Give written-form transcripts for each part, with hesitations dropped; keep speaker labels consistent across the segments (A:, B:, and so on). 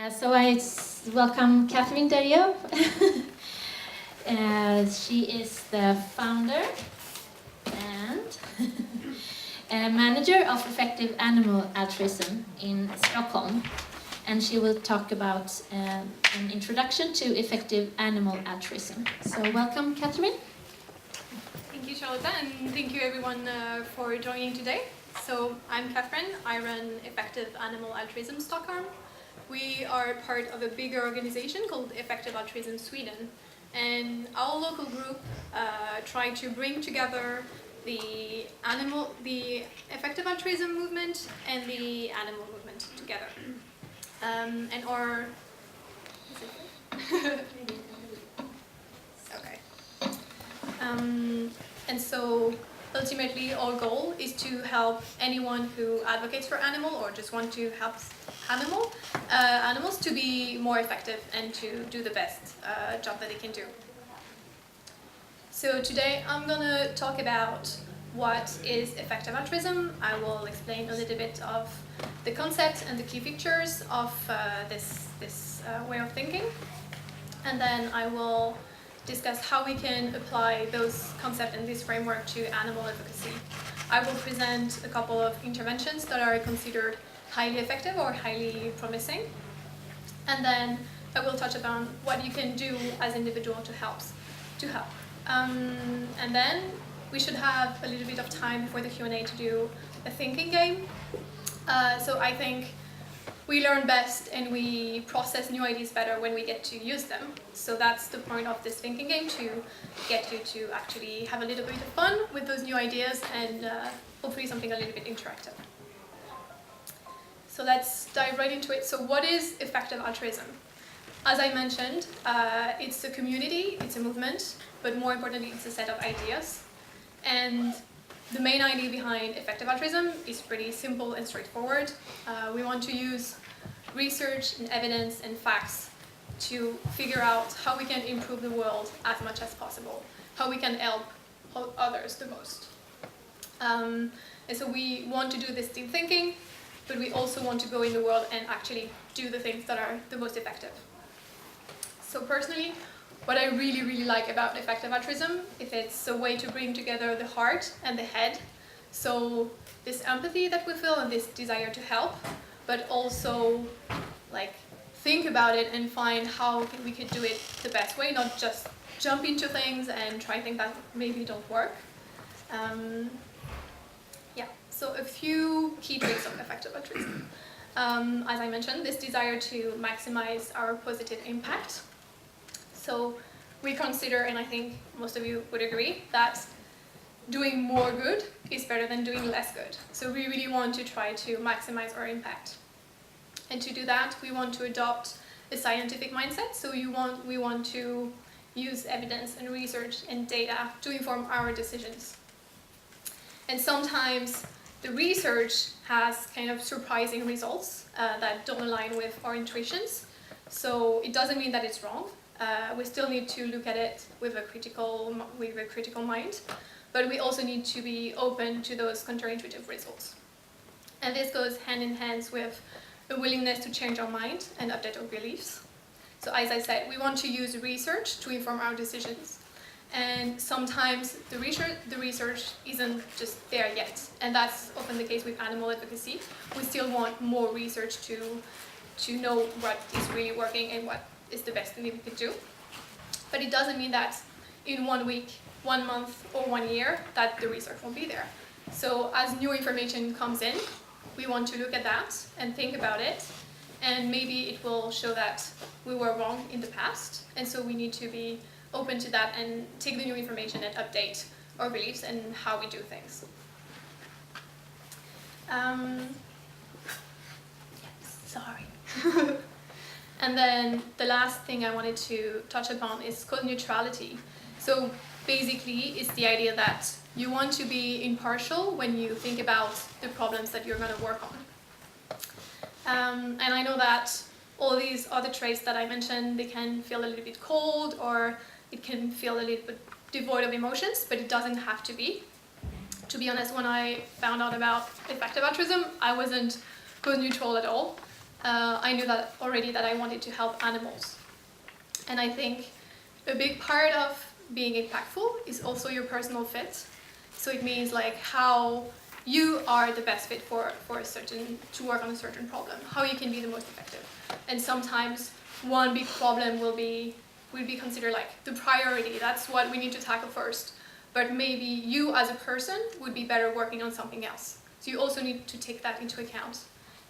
A: So I welcome Catherine Derieux. She is the founder and manager of Effective Animal Altruism in Stockholm. And she will talk about an introduction to effective animal altruism. So welcome, Catherine.
B: Thank you, Charlotte, and thank you everyone for joining today. So I'm Catherine. I run Effective Animal Altruism Stockholm. We are part of a bigger organization called Effective Altruism Sweden, and our local group tried to bring together the effective altruism movement and the animal movement together. And our okay. And so ultimately our goal is to help anyone who advocates for animal or just want to help animals to be more effective and to do the best job that they can do. So today I'm going to talk about what is effective altruism. I will explain a little bit of the concept and the key features of this way of thinking, and then I will discuss how we can apply those concepts and this framework to animal advocacy. I will present a couple of interventions that are considered highly effective or highly promising, and then I will touch upon what you can do as individual to help. And then we should have a little bit of time before the Q&A to do a thinking game. So I think we learn best and we process new ideas better when we get to use them. So that's the point of this thinking game, to get you to actually have a little bit of fun with those new ideas and hopefully something a little bit interactive. So let's dive right into it. So what is effective altruism? As I mentioned, it's a community, it's a movement, but more importantly, it's a set of ideas. And the main idea behind effective altruism is pretty simple and straightforward. We want to use research and evidence and facts to figure out how we can improve the world as much as possible, how we can help others the most. And so we want to do this deep thinking, but we also want to go in the world and actually do the things that are the most effective. So personally, what I really, really like about effective altruism is it's a way to bring together the heart and the head. So this empathy that we feel and this desire to help, but also like think about it and find how we could do it the best way, not just jump into things and try things that maybe don't work. So a few key traits of effective altruism. As I mentioned, this desire to maximize our positive impact. So we consider, and I think most of you would agree, that doing more good is better than doing less good. So we really want to try to maximize our impact. And to do that, we want to adopt a scientific mindset. So we want to use evidence and research and data to inform our decisions. And sometimes the research has kind of surprising results that don't align with our intuitions. So it doesn't mean that it's wrong. We still need to look at it with a critical mind, but we also need to be open to those counterintuitive results. And this goes hand in hand with a willingness to change our mind and update our beliefs. So as I said, we want to use research to inform our decisions. And sometimes the research isn't just there yet. And that's often the case with animal advocacy. We still want more research to know what is really working and what is the best thing we could do. But it doesn't mean that in 1 week, 1 month, or 1 year that the research will be there. So as new information comes in, we want to look at that and think about it, and maybe it will show that we were wrong in the past, and so we need to be open to that and take the new information and update our beliefs and how we do things. Sorry. And then the last thing I wanted to touch upon is cause neutrality. So basically it's the idea that you want to be impartial when you think about the problems that you're going to work on. And I know that all these other traits that I mentioned, they can feel a little bit cold, or it can feel a little bit devoid of emotions, but it doesn't have to be. To be honest, when I found out about effective altruism, I wasn't cause neutral at all. I knew that already that I wanted to help animals. And I think a big part of being impactful is also your personal fit. So it means like how you are the best fit for to work on a certain problem, how you can be the most effective. And sometimes one big problem will be considered like the priority, that's what we need to tackle first. But maybe you as a person would be better working on something else. So you also need to take that into account.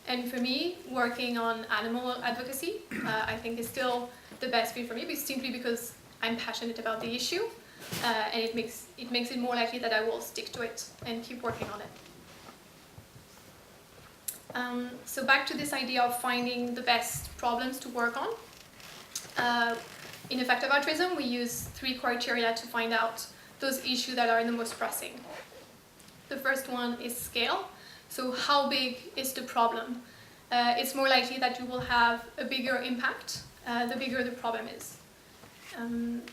B: And for me, working on animal advocacy, I think is still the best fit for me, but simply because I'm passionate about the issue, and it makes it more likely that I will stick to it and keep working on it. So back to this idea of finding the best problems to work on. In effective altruism, we use 3 criteria to find out those issues that are the most pressing. The first one is scale. So how big is the problem? It's more likely that you will have a bigger impact the bigger the problem is.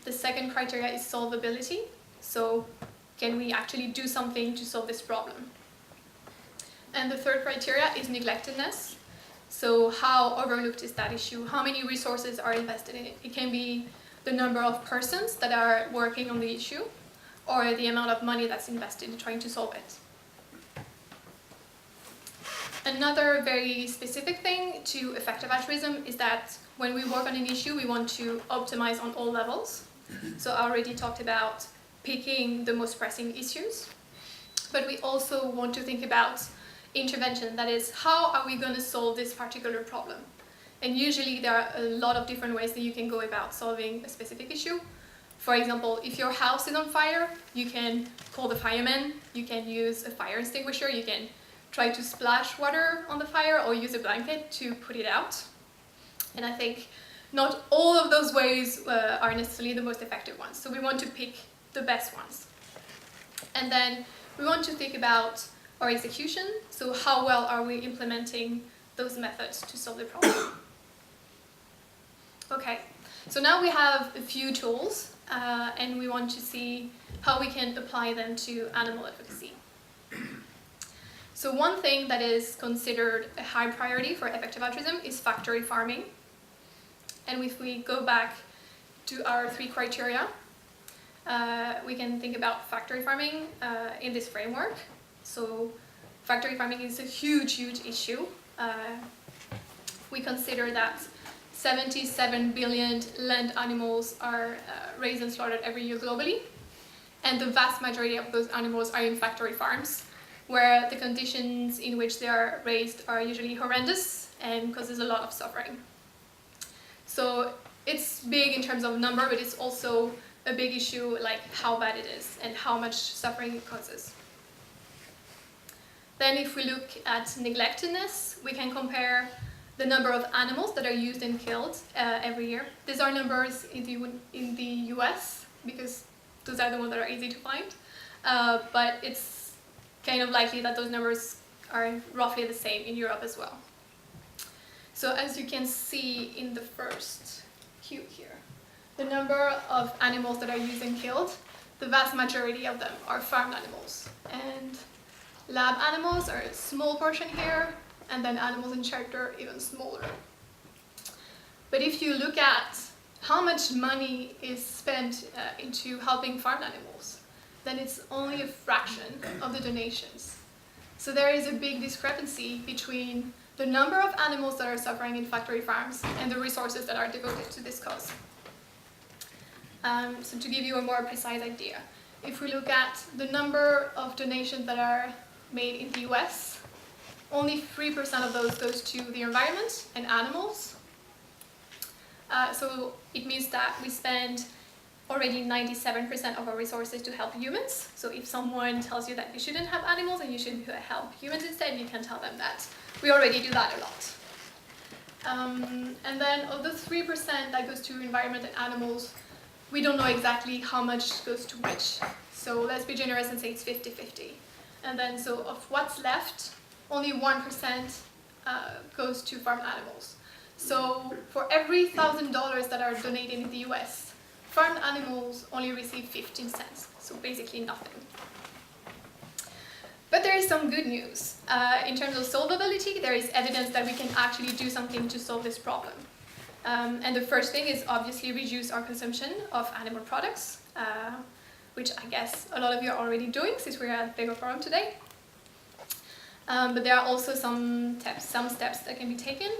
B: The second criteria is solvability. So can we actually do something to solve this problem? And the third criteria is neglectedness. So how overlooked is that issue? How many resources are invested in it? It can be the number of persons that are working on the issue, or the amount of money that's invested in trying to solve it. Another very specific thing to effective altruism is that when we work on an issue, we want to optimize on all levels. So I already talked about picking the most pressing issues, but we also want to think about intervention. That is, how are we going to solve this particular problem? And usually there are a lot of different ways that you can go about solving a specific issue. For example, if your house is on fire, you can call the firemen, you can use a fire extinguisher, you can try to splash water on the fire or use a blanket to put it out. And I think not all of those ways are necessarily the most effective ones. So we want to pick the best ones. And then we want to think about our execution. So how well are we implementing those methods to solve the problem? Okay, so now we have a few tools and we want to see how we can apply them to animal advocacy. So one thing that is considered a high priority for effective altruism is factory farming. And if we go back to our 3 criteria, we can think about factory farming in this framework. So factory farming is a huge, huge issue. We consider that 77 billion land animals are raised and slaughtered every year globally. And the vast majority of those animals are in factory farms, where the conditions in which they are raised are usually horrendous and causes a lot of suffering. So it's big in terms of number, but it's also a big issue like how bad it is and how much suffering it causes. Then if we look at neglectedness, we can compare the number of animals that are used and killed every year. These are numbers in the US, because those are the ones that are easy to find. But it's kind of likely that those numbers are roughly the same in Europe as well. So as you can see in the first cube here, the number of animals that are used and killed, the vast majority of them are farmed animals. And lab animals are a small portion here, and then animals in shelter even smaller. But if you look at how much money is spent into helping farmed animals, then it's only a fraction of the donations. So there is a big discrepancy between the number of animals that are suffering in factory farms and the resources that are devoted to this cause. So to give you a more precise idea, if we look at the number of donations that are made in the US, only 3% of those goes to the environment and animals. So it means that we spend already 97% of our resources to help humans. So if someone tells you that you shouldn't have animals and you should help humans instead, you can tell them that. We already do that a lot. And then of the 3% that goes to environment and animals, we don't know exactly how much goes to which. So let's be generous and say it's 50-50. And then so of what's left, only 1% goes to farmed animals. So for every $1,000 that are donated in the US, farmed animals only receive 15 cents, so basically nothing. But there is some good news. In terms of solvability, there is evidence that we can actually do something to solve this problem. And the first thing is obviously reduce our consumption of animal products, which I guess a lot of you are already doing since we're at Vegoforum today. But there are also some steps that can be taken,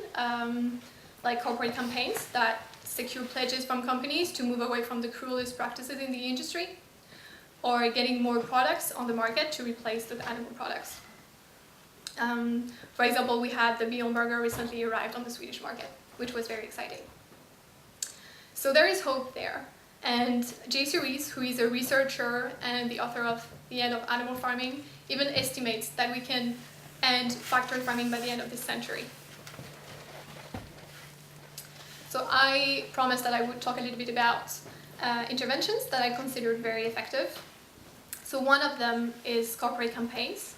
B: like corporate campaigns that secure pledges from companies to move away from the cruelest practices in the industry, or getting more products on the market to replace the animal products. For example, we had the Beyond Burger recently arrived on the Swedish market, which was very exciting. So there is hope there. And J.C. Rees, who is a researcher and the author of The End of Animal Farming, even estimates that we can end factory farming by the end of this century. So I promised that I would talk a little bit about interventions that I considered very effective. So one of them is corporate campaigns.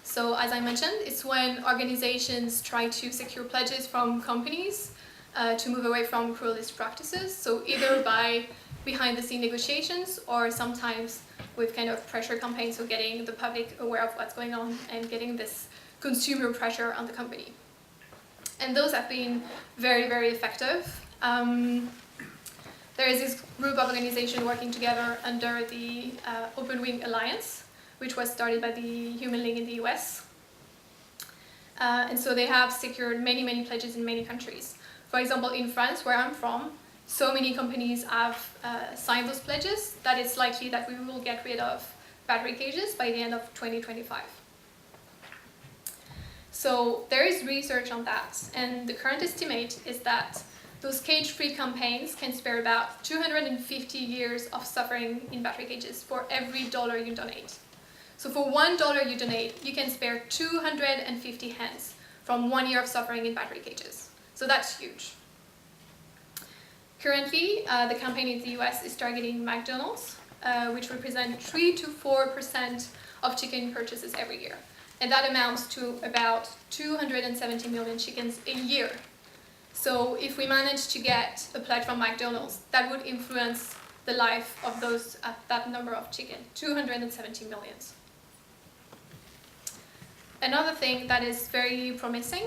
B: So as I mentioned, it's when organizations try to secure pledges from companies to move away from cruelist practices. So either by behind-the-scene negotiations or sometimes with kind of pressure campaigns, so getting the public aware of what's going on and getting this consumer pressure on the company. And those have been very, very effective. There is this group of organizations working together under the Open Wing Alliance, which was started by the Human League in the US. And so they have secured many, many pledges in many countries. For example, in France, where I'm from, so many companies have signed those pledges that it's likely that we will get rid of battery cages by the end of 2025. So there is research on that, and the current estimate is that those cage-free campaigns can spare about 250 years of suffering in battery cages for every dollar you donate. So for $1 you donate, you can spare 250 hens from 1 year of suffering in battery cages. So that's huge. Currently, the campaign in the US is targeting McDonald's, which represent 3 to 4% of chicken purchases every year. And that amounts to about 270 million chickens a year. So if we manage to get a pledge from McDonald's, that would influence the life of those that number of chicken, 270 million. Another thing that is very promising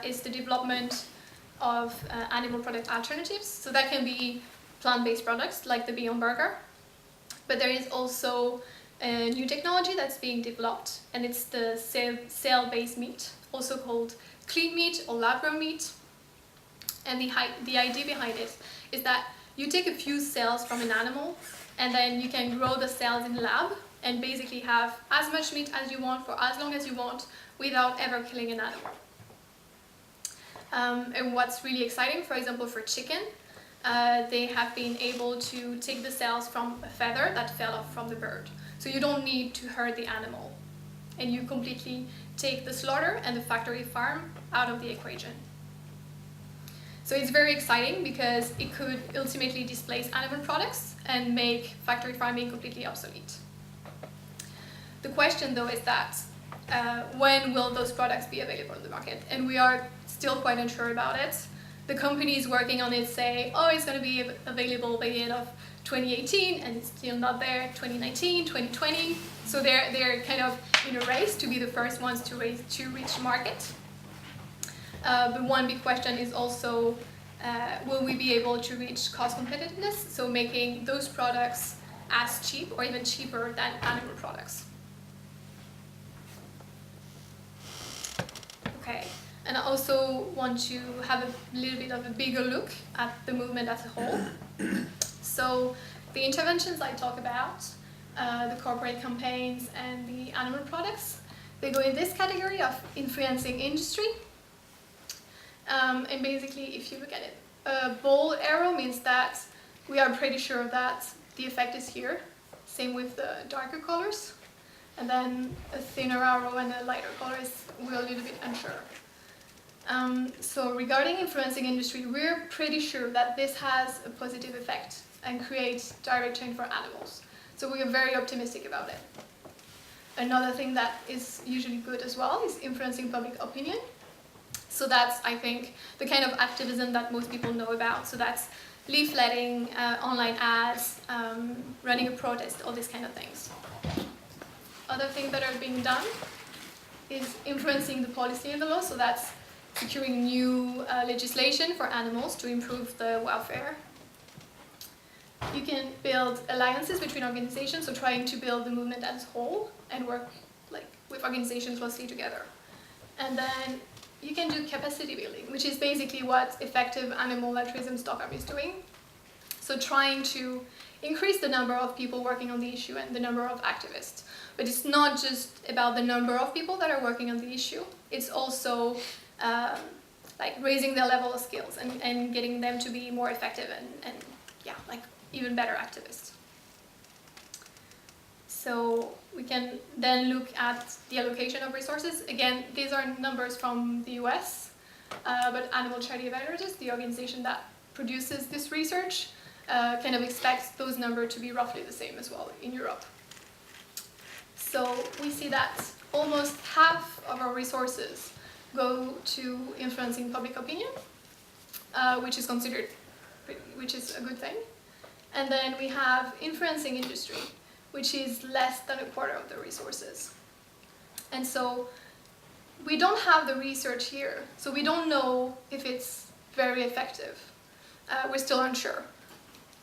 B: is the development of animal product alternatives. So that can be plant-based products like the Beyond Burger, but there is also a new technology that's being developed, and it's the cell-based meat, also called clean meat or lab-grown meat. And the idea behind it is that you take a few cells from an animal, and then you can grow the cells in the lab and basically have as much meat as you want for as long as you want without ever killing an animal. And what's really exciting, for example, for chicken, they have been able to take the cells from a feather that fell off from the bird. So you don't need to hurt the animal, and you completely take the slaughter and the factory farm out of the equation. So it's very exciting because it could ultimately displace animal products and make factory farming completely obsolete. The question though is that when will those products be available in the market? And we are still quite unsure about it. The companies working on it say, oh, it's going to be available by the end of 2018, and it's still not there, 2019, 2020. So they're kind of in a race to be the first ones to reach market. But one big question is also, will we be able to reach cost competitiveness? So making those products as cheap or even cheaper than animal products. Okay, and I also want to have a little bit of a bigger look at the movement as a whole. So the interventions I talk about, the corporate campaigns and the animal products, they go in this category of influencing industry. And basically, if you look at it, a bold arrow means that we are pretty sure that the effect is here. Same with the darker colors. And then a thinner arrow and a lighter color is we're a little bit unsure. So regarding influencing industry, we're pretty sure that this has a positive effect and creates direct change for animals. So we are very optimistic about it. Another thing that is usually good as well is influencing public opinion. So that's, I think, the kind of activism that most people know about. So that's leafletting, online ads, running a protest, all these kind of things. other things that are being done is influencing the policy and the law. So that's securing new legislation for animals to improve the welfare. You can build alliances between organizations, so trying to build the movement as a whole and work with organizations closely together. And then you can do capacity building, which is basically what Effective Animal Altruism Stockholm is doing. So trying to increase the number of people working on the issue and the number of activists. But it's not just about the number of people that are working on the issue, it's also raising their level of skills and getting them to be more effective and even better activists. So we can then look at the allocation of resources. Again, these are numbers from the US, but Animal Charity Evaluators, the organization that produces this research, kind of expects those numbers to be roughly the same as well in Europe. So we see that almost half of our resources go to influencing public opinion, which is a good thing. And then we have influencing industry, which is less than a quarter of the resources. And so we don't have the research here, so we don't know if it's very effective. We're still unsure.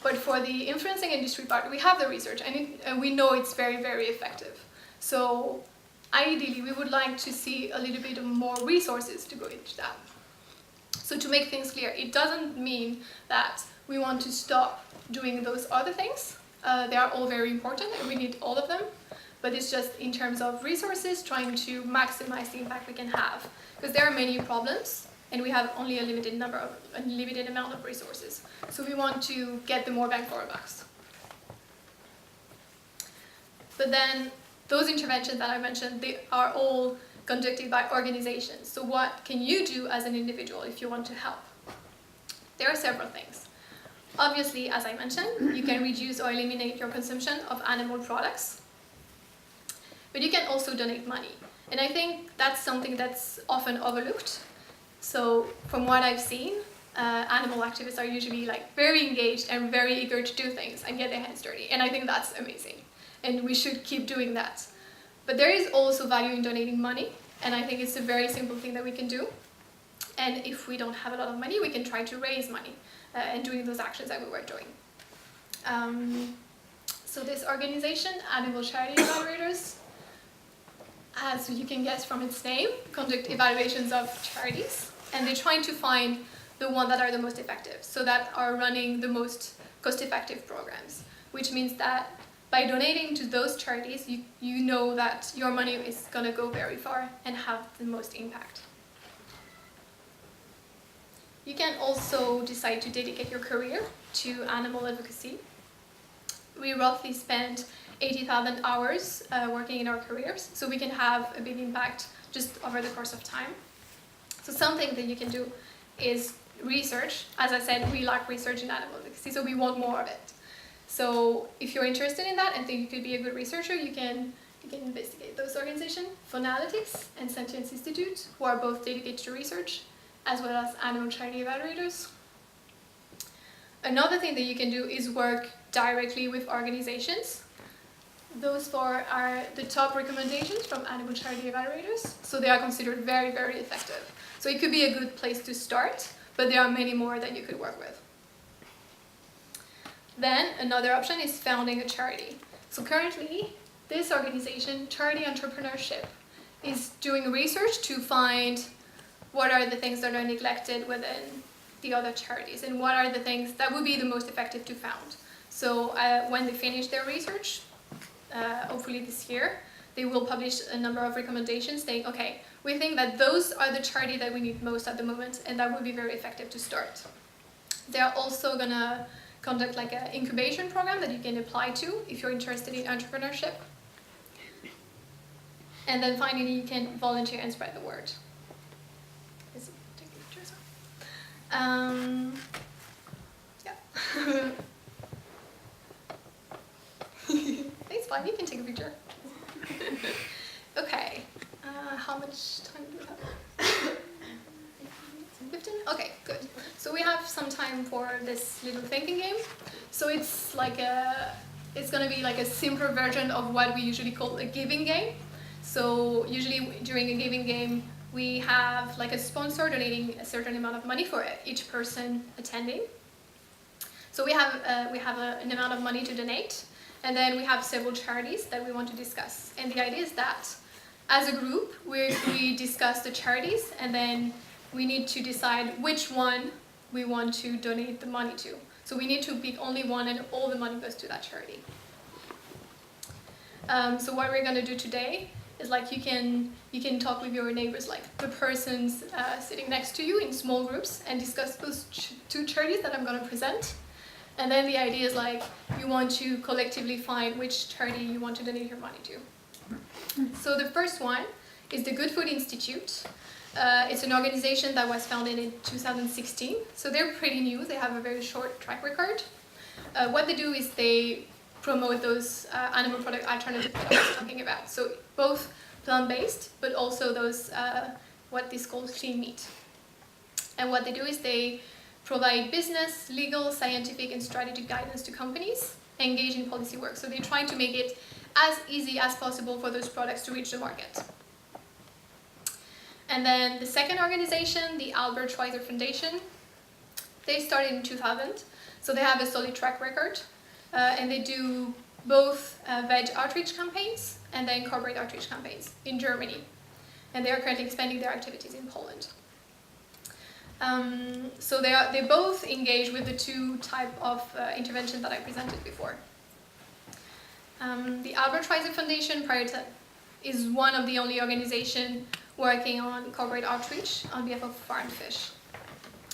B: But for the influencing industry part, we have the research, and we know it's very, very effective. So ideally, we would like to see a little bit more resources to go into that. So to make things clear, it doesn't mean that we want to stop doing those other things. They are all very important, and we need all of them. But it's just in terms of resources, trying to maximize the impact we can have. Because there are many problems, and we have only a limited amount of resources. So we want to get the more bang for our bucks. But then those interventions that I mentioned, they are all conducted by organizations. So what can you do as an individual if you want to help? There are several things. Obviously, as I mentioned, you can reduce or eliminate your consumption of animal products. But you can also donate money. And I think that's something that's often overlooked. So from what I've seen, animal activists are usually very engaged and very eager to do things and get their hands dirty. And I think that's amazing. And we should keep doing that. But there is also value in donating money. And I think it's a very simple thing that we can do. And if we don't have a lot of money, we can try to raise money and doing those actions that we were doing. So this organization, Animal Charity Evaluators, as you can guess from its name, conduct evaluations of charities. And they're trying to find the ones that are the most effective, so that are running the most cost-effective programs, which means that by donating to those charities, you know that your money is going to go very far and have the most impact. You can also decide to dedicate your career to animal advocacy. We roughly spend 80,000 hours working in our careers, so we can have a big impact just over the course of time. So something that you can do is research. As I said, we lack research in animal advocacy, so we want more of it. So if you're interested in that and think you could be a good researcher, you can investigate those organizations, Phonaletics and Sentience Institute, who are both dedicated to research, as well as Animal Charity Evaluators. Another thing that you can do is work directly with organizations. Those four are the top recommendations from Animal Charity Evaluators, so they are considered very, very effective. So it could be a good place to start, but there are many more that you could work with. Then another option is founding a charity. So currently, this organization, Charity Entrepreneurship, is doing research to find what are the things that are neglected within the other charities and what are the things that would be the most effective to found. So when they finish their research, hopefully this year, they will publish a number of recommendations saying, okay, we think that those are the charities that we need most at the moment, and that would be very effective to start. They're also going to conduct an incubation program that you can apply to if you're interested in entrepreneurship. And then finally, you can volunteer and spread the word. Yeah. It's fine, you can take a picture. Okay, how much time do we have? 15? Okay, good. So we have some time for this little thinking game. So it's like a it's going to be like a simpler version of what we usually call a giving game. So usually during a giving game, we have like a sponsor donating a certain amount of money for each person attending. So we have an amount of money to donate, and then we have several charities that we want to discuss. And the idea is that as a group, we discuss the charities, and then we need to decide which one we want to donate the money to. So we need to pick only one, and all the money goes to that charity. So what we're going to do today is like you can talk with your neighbors, like the persons sitting next to you in small groups, and discuss those two charities that I'm going to present. And then the idea is like you want to collectively find which charity you want to donate your money to. So the first one is the Good Food Institute. It's an organization that was founded in 2016. So they're pretty new. They have a very short track record. What they do is they promote those animal product alternatives that I was talking about. So both plant-based, but also those what is called clean meat. And what they do is they provide business, legal, scientific, and strategic guidance to companies, engage in policy work. So they're trying to make it as easy as possible for those products to reach the market. And then the second organization, the Albert Schweitzer Foundation, they started in 2000, so they have a solid track record, and they do both veg outreach campaigns and then corporate outreach campaigns in Germany. And they are currently expanding their activities in Poland. So they both engage with the two type of intervention that I presented before. The Albert Schweitzer Foundation is one of the only organizations working on corporate outreach on behalf of farmed fish.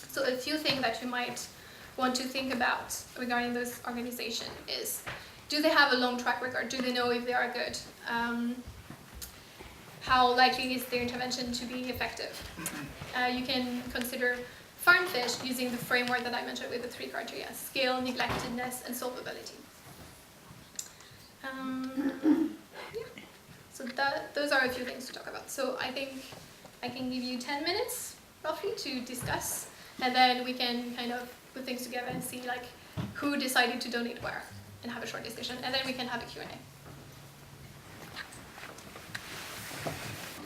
B: So a few things that you might want to think about regarding this organization is, do they have a long track record? Do they know if they are good? How likely is their intervention to be effective? You can consider farm fish using the framework that I mentioned with the three criteria: scale, neglectedness, and solvability. Yeah. So those are a few things to talk about. So I think I can give you 10 minutes roughly to discuss, and then we can kind of put things together and see like who decided to donate where, and have a short discussion, and then we can have a Q&A.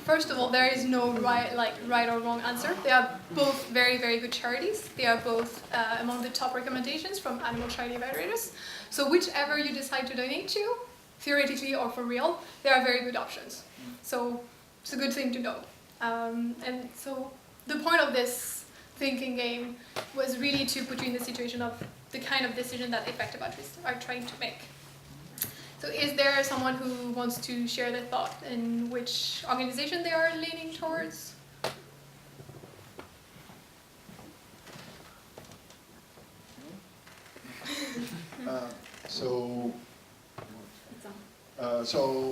B: First of all, there is no right or wrong answer. They are both very, very good charities. They are both among the top recommendations from animal charity evaluators. So whichever you decide to donate to, theoretically or for real, they are very good options. So it's a good thing to know. And so the point of this thinking game was really to put you in the situation of the kind of decision that effective altruists are trying to make. So is there someone who wants to share their thought and which organization they are leaning towards?
C: So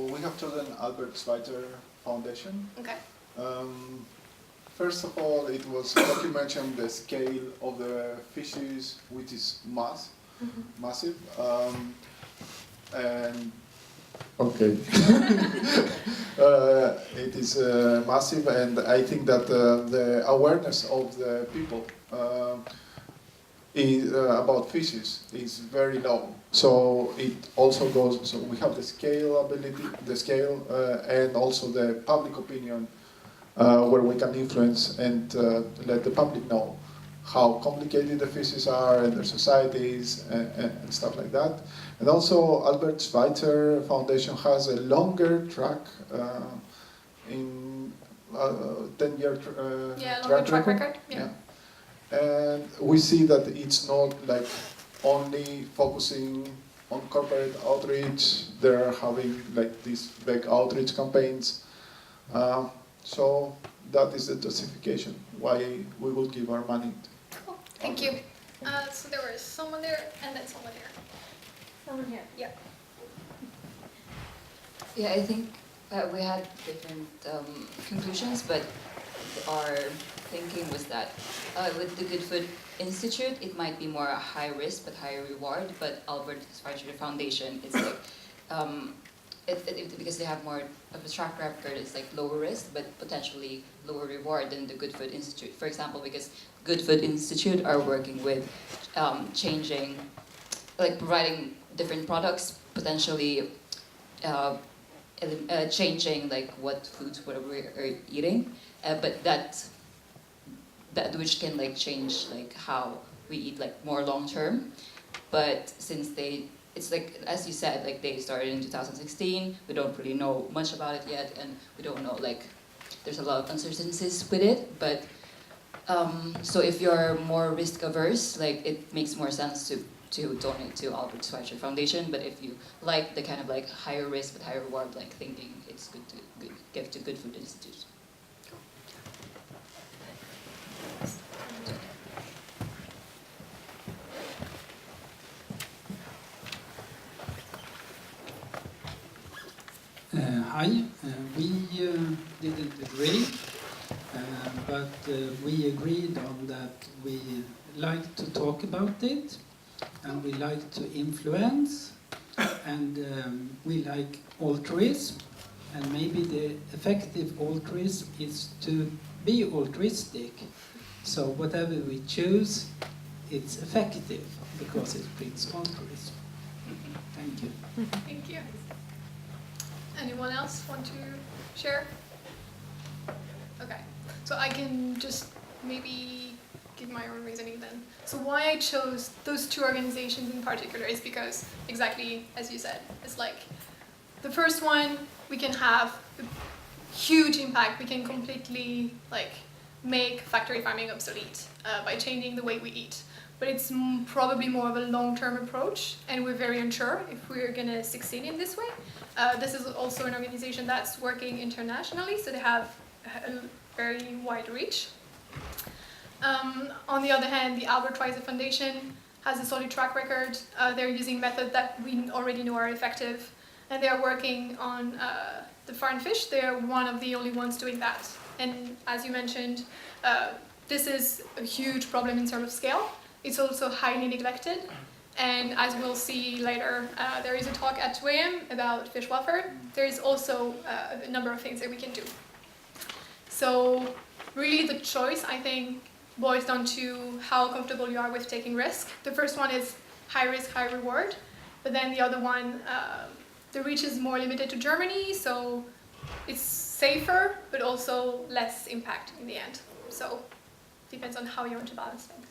C: we have chosen Albert Schweitzer Foundation.
B: Okay.
C: First of all, it was like you mentioned the scale of the fishes, which is massive. And okay, it is massive, and I think that the awareness of the people about fishes is very low. So it also goes. So we have the scale, and also the public opinion, where we can influence and let the public know how complicated the fishes are and their societies and stuff like that. And also, Albert Schweitzer Foundation has a longer track in 10-year
B: track record. Yeah.
C: And we see that it's not like only focusing on corporate outreach. They're having like these big outreach campaigns. So that is the justification why we will give our money.
B: Cool. Thank you. So there was someone there and then someone here. Someone here. Yeah.
D: Yeah, I think we had different conclusions, but our thinking was that with the Good Food Institute, it might be more a high risk but high reward. But Albert Schweitzer Foundation, it's like because they have more of a track record, it's like lower risk but potentially lower reward than the Good Food Institute. For example, because Good Food Institute are working with changing, like providing different products potentially changing like what foods we're eating, but that which can like change like how we eat like more long term. But since it's like, as you said, like they started in 2016, we don't really know much about it yet, and we don't know, like, there's a lot of uncertainties with it, but so if you're more risk averse, like it makes more sense to donate to Albert Schweitzer Foundation. But if you like the kind of like higher risk but higher reward like thinking, it's good to give to Good Food Institute.
E: Hi, we didn't agree, but we agreed on that we like to talk about it, and we like to influence, and we like altruism, and maybe the effective altruism is to be altruistic. So whatever we choose, it's effective because it brings altruism. Thank you.
B: Thank you. Anyone else want to share? Okay, so I can just maybe give my own reasoning then. So why I chose those two organizations in particular is because, exactly as you said, it's like the first one, we can have a huge impact. We can completely like make factory farming obsolete by changing the way we eat. But it's probably more of a long-term approach, and we're very unsure if we're going to succeed in this way. This is also an organization that's working internationally, so they have a very wide reach. On the other hand, the Albert Schweitzer Foundation has a solid track record. They're using methods that we already know are effective, and they are working on the farmed fish. They're one of the only ones doing that. And as you mentioned, this is a huge problem in terms of scale. It's also highly neglected, and as we'll see later, there is a talk at 2 a.m. about fish welfare. There is also a number of things that we can do. So really the choice, I think, boils down to how comfortable you are with taking risk. The first one is high risk, high reward, but then the other one, the reach is more limited to Germany, so it's safer, but also less impact in the end. So depends on how you want to balance things.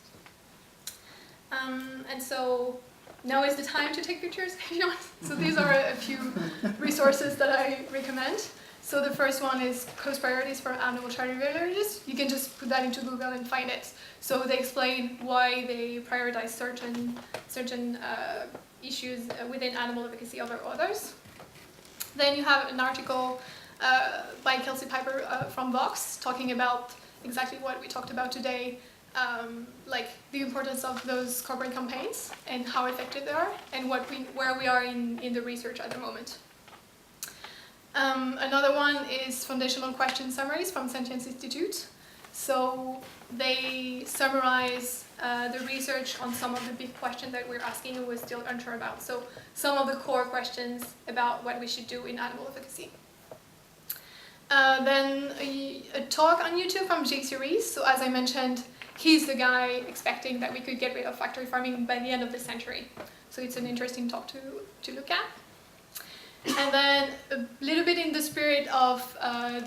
B: And so now is the time to take pictures if you want. So these are a few resources that I recommend. So the first one is Coast Priorities for Animal Charity Villages. You can just put that into Google and find it. So they explain why they prioritize certain issues within animal advocacy over others. Then you have an article by Kelsey Piper from Vox talking about exactly what we talked about today, like the importance of those corporate campaigns and how effective they are, and where we are in the research at the moment. Another one is Foundational Question Summaries from Sentience Institute. So they summarize the research on some of the big questions that we're asking and we're still unsure about. So some of the core questions about what we should do in animal advocacy. Then a talk on YouTube from J.C. Rees. So as I mentioned, he's the guy expecting that we could get rid of factory farming by the end of the century. So it's an interesting talk to look at. And then a little bit in the spirit of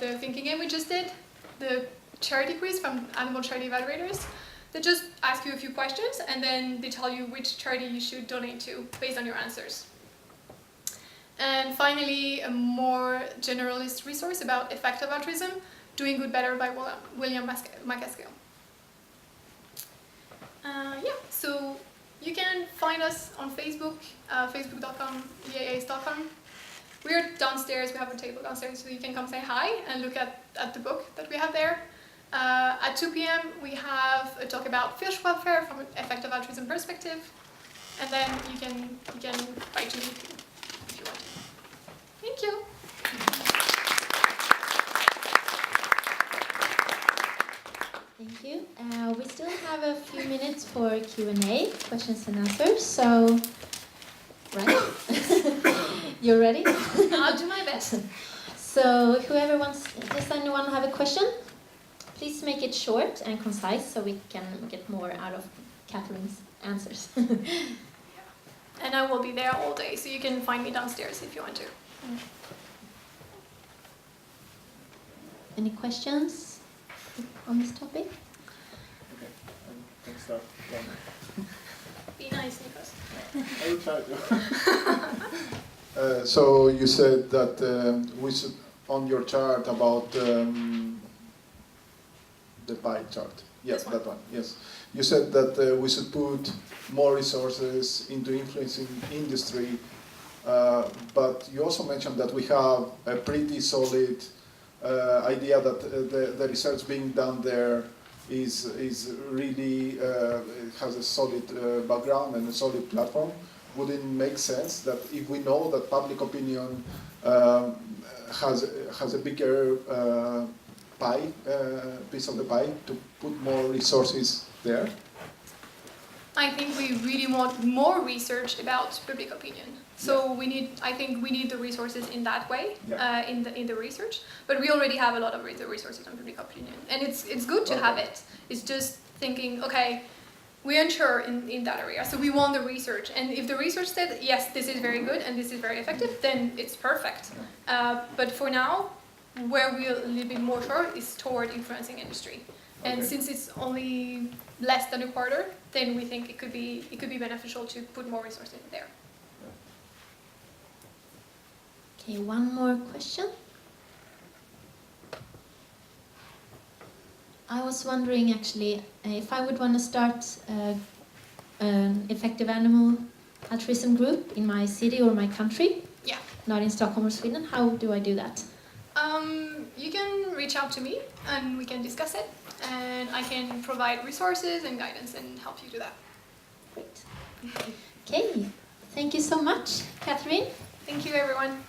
B: the thinking game we just did, the charity quiz from Animal Charity Evaluators. They just ask you a few questions and then they tell you which charity you should donate to based on your answers. And finally, a more generalist resource about effective altruism, Doing Good Better by William MacAskill. Yeah, so you can find us on Facebook, facebook.com/ABF Stockholm. We're downstairs, we have a table downstairs, so you can come say hi and look at the book that we have there. At 2 p.m. we have a talk about fish welfare from an effective altruism perspective. And then you can write to me if you want. Thank you.
A: Thank you. We still have a few minutes for Q&A, questions and answers. So, right? You're ready?
B: I'll do my best.
A: So, whoever wants, does anyone have a question? Please make it short and concise so we can get more out of Catherine's answers.
B: and I will be there all day, so you can find me downstairs if you want to.
A: Any questions on this topic?
C: Okay, I can start.
B: Be nice, Nikos.
C: I will try to. So you said that we should, on your chart about the pie chart. Yes,
B: This one.
C: that one. Yes, you said that we should put more resources into influencing industry, but you also mentioned that we have a pretty solid idea that the research being done there is really has a solid background and a solid platform. Would it make sense that if we know that public opinion has a bigger pie, piece of the pie, to put more resources there?
B: I think we really want more research about public opinion. So I think we need the resources in that way, in the research. But we already have a lot of the resources on public opinion, and it's good to have it. It's just thinking, okay, we're unsure in that area, so we want the research. And if the research said yes, this is very good and this is very effective, then it's perfect. But for now, where we're a little bit more sure is toward influencing industry. And since it's only less than a quarter, then we think it could be beneficial to put more resources there.
A: Okay, one more question. I was wondering actually if I would want to start an effective animal altruism group in my city or my country.
B: Yeah.
A: Not in Stockholm or Sweden. How do I do that?
B: You can reach out to me and we can discuss it, and I can provide resources and guidance and help you do that.
A: Great. Okay, thank you so much, Catherine.
B: Thank you, everyone.